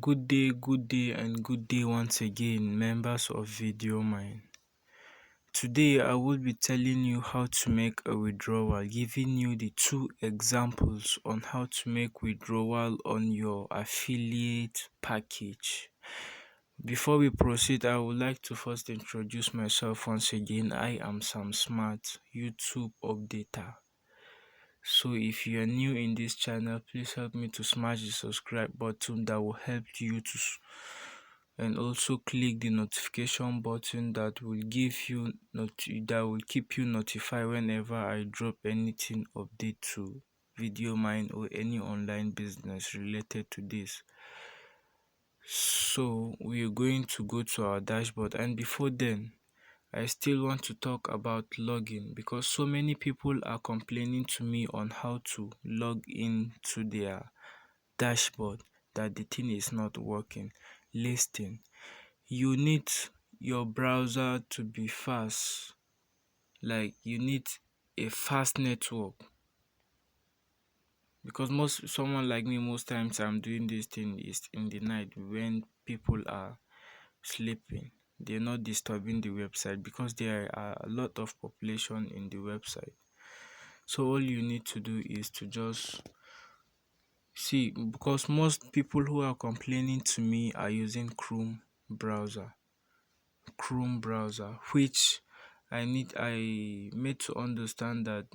Good day, and good day once again, members of Video Mine. Today, I will be telling you how to make a withdrawal, giving you the two examples on how to make withdrawal on your affiliate package. Before we proceed, I would like to first introduce myself once again. I am Sam Smart, YouTube updater. So if you are new in this channel, please help me to smash the subscribe button that will help you to and also click the notification button that will give you that will keep you notified whenever I drop anything update to Video Mine or any online business related to this. So we are going to go to our dashboard, and before then I still want to talk about login because so many people are complaining to me on how to log in to their dashboard that the thing is not working. Listen, you need your browser to be fast, like you need a fast network, because someone like me, most times I'm doing this thing is in the night when people are sleeping. They're not disturbing the website because there are a lot of population in the website. So all you need to do is to just see, because most people who are complaining to me are using Chrome browser, which I made to understand that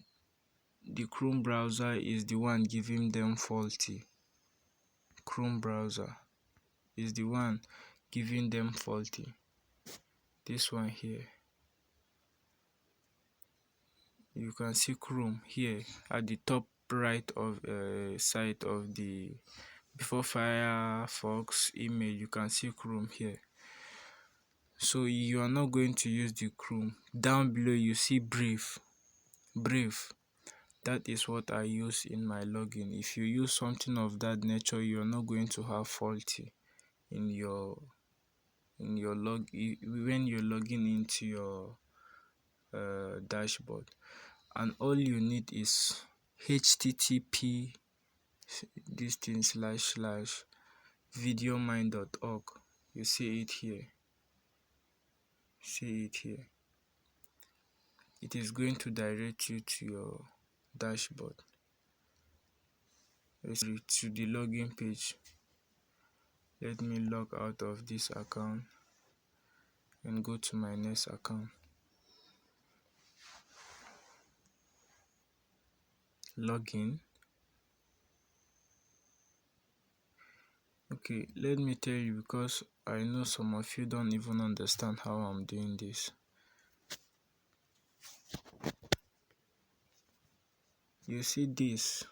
the Chrome browser is the one giving them faulty. Chrome browser is the one giving them faulty. This one here, you can see Chrome here at the top right of side of the before Firefox image. You can see Chrome here. So you are not going to use the Chrome. Down below you see Brave. That is what I use in my login. If you use something of that nature, you are not going to have faulty in your log when you're logging into your dashboard. And all you need is http //videomine.org. You see it here. It is going to direct you to your dashboard, to the login page. Let me log out of this account and go to my next account. Login. Okay, let me tell you, because I know some of you don't even understand how I'm doing this. You see this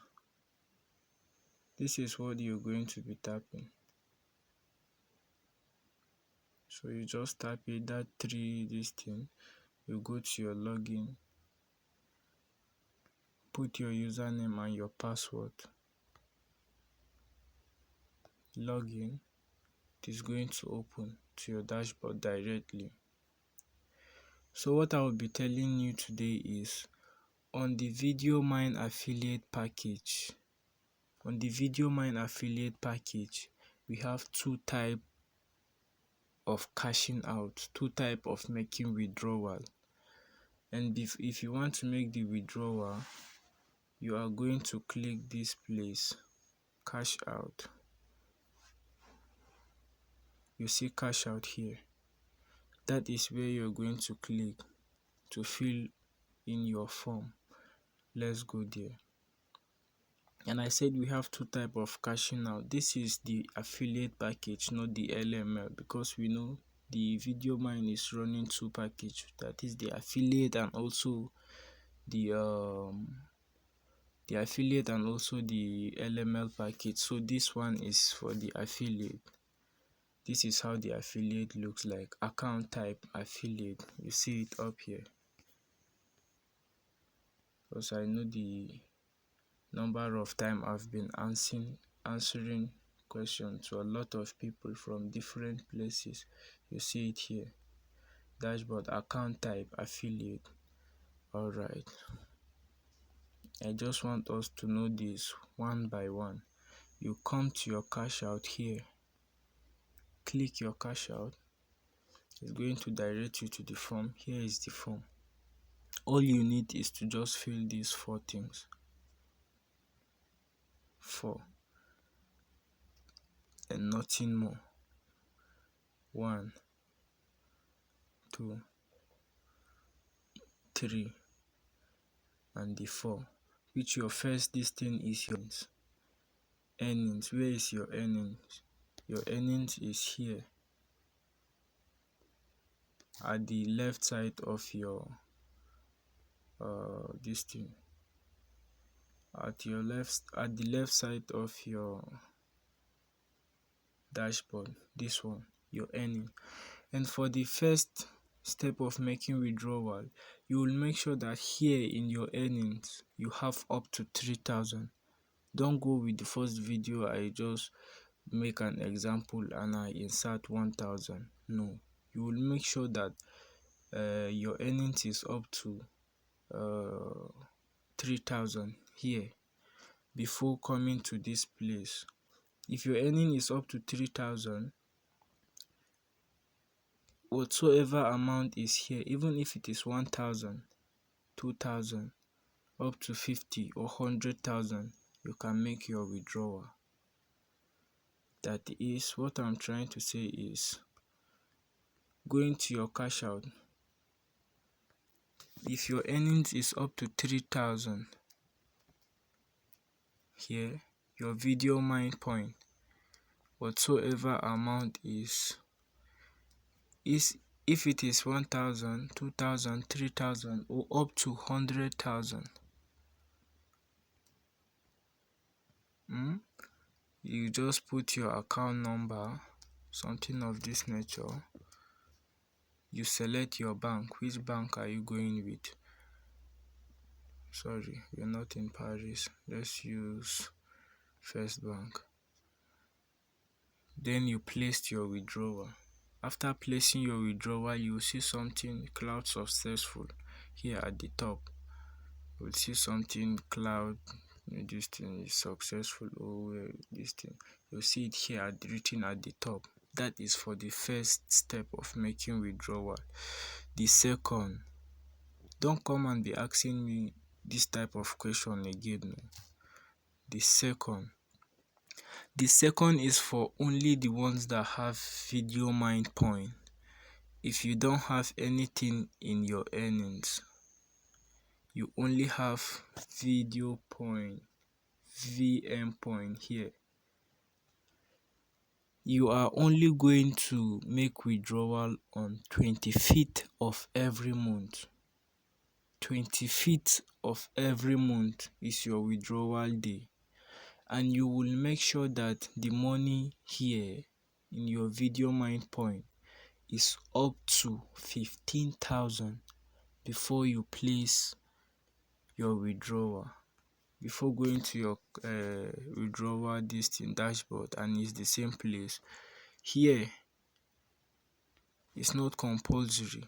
is what you're going to be tapping. So you just tap it, that this thing, you go to your login, put your username and your password, login. It is going to open to your dashboard directly. So what I will be telling you today is, on the Video Mine affiliate package, we have two types of cashing out, two types of making withdrawal. And if you want to make the withdrawal, you are going to click this place, cash out. You see cash out here. That is where you're going to click to fill in your form. Let's go there. And I said we have two types of cashing out. This is the affiliate package, not the LML, because we know the Video Mine is running two packages, that is the affiliate and also the LML package. So this one is for the affiliate. This is how the affiliate looks like. Account type affiliate. You see it up here, because I know the number of time I've been answering questions to a lot of people from different places. You see it here. Dashboard, account type affiliate. Alright, I just want us to know this one by one. You come to your cash out here. click your cash out, it's going to direct you to the form. Here is the form. All you need is to just fill these 4 things. 4 and nothing more. 1, 2, 3 and the 4, which your first this thing is your earnings. Where is your earnings? Your earnings is here at the left side of your this thing, at the left side of your dashboard. This one, your earning. And for the first step of making withdrawal, you will make sure that here in your earnings you have up to 3,000. Don't go with the first video I just make an example and I insert 1,000. No, you will make sure that your earnings is up to 3,000 here before coming to this place. If your earning is up to 3,000, whatsoever amount is here, even if it is 1,000, 2,000, up to 50 or 100,000, you can make your withdrawal. That is what I'm trying to say is, going to your cash out, if your earnings is up to 3,000, here your video mine point, whatsoever amount is if it is 1,000, 2,000, 3,000 or up to 100,000, you just put your account number, something of this nature. You select your bank. Which bank are you going with? Sorry, we're not in Paris. Let's use First Bank. Then you placed your withdrawal. After placing your withdrawal, you will see something cloud successful here at the top. You will see something cloud, this thing is successful, or this thing. You'll see it here written at the top. That is for the first step of making withdrawal. The second, don't come and be asking me this type of question again. No. The second is for only the ones that have video mine point. If you don't have anything in your earnings, you only have video point, VM point here, you are only going to make withdrawal on 25th of every month. 25th of every month is your withdrawal day, and you will make sure that the money here in your video mine point is up to 15,000 before you place your withdrawal. Before going to your withdrawal dashboard, and it's the same place. Here it's not compulsory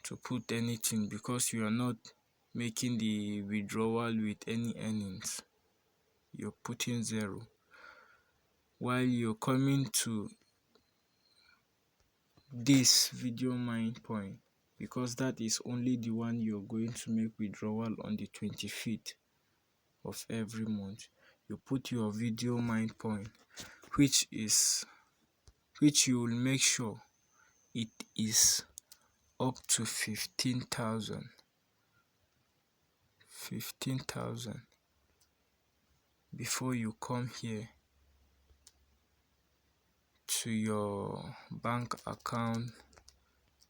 to put anything because you are not making the withdrawal with any earnings. You're putting 0. While you're coming to this video mine point, because that is only the one you're going to make withdrawal on the 25th of every month, you put your video mine point, which you will make sure it is up to 15,000 before you come here to your bank account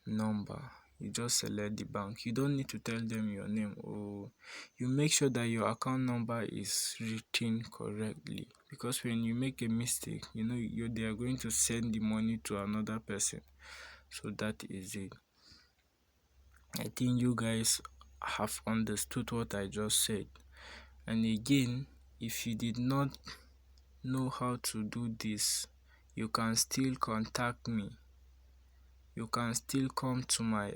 number. You just select the bank. You don't need to tell them your name, or you make sure that your account number is written correctly, because when you make a mistake, they are going to send the money to another person. So that is it. I think you guys have understood what I just said. And again, if you did not know how to do this, you can still contact me. You can still come to my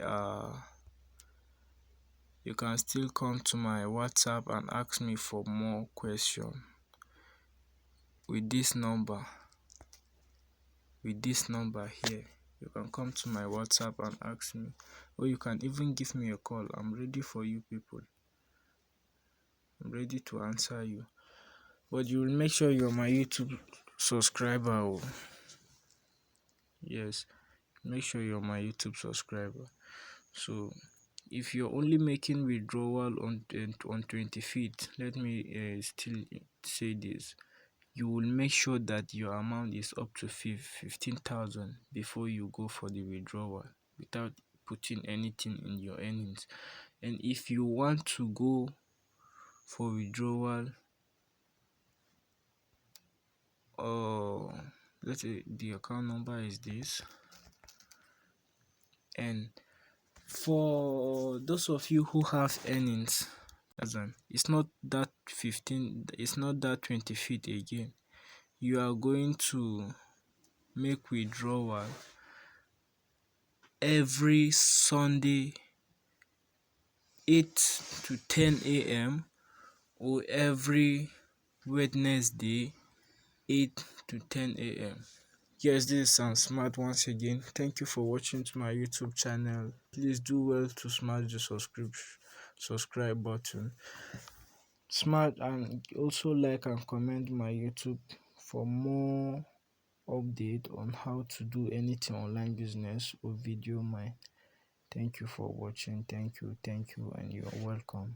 WhatsApp and ask me for more questions with this number. with this number here. You can come to my WhatsApp and ask me, or you can even give me a call. I'm ready for you people. I'm ready to answer you. But you will make sure you're my YouTube subscriber. Oh. Yes, make sure you're my YouTube subscriber. So if you're only making withdrawal on 25th, let me still say this. You will make sure that your amount is up to 15,000 before you go for the withdrawal without putting anything in your earnings. And if you want to go for withdrawal, let's say the account number is this, and for those of you who have earnings, it's not that 15, it's not that 25th again. You are going to make withdrawal every Sunday 8 to 10 a.m. or every Wednesday 8 to 10 a.m. Yes, this is Sam Smart once again. Thank you for watching to my YouTube channel. Please do well to smash the subscribe button. Smart, and also like and comment my YouTube for more update on how to do anything online business or video mine. Thank you for watching. Thank you, and you're welcome.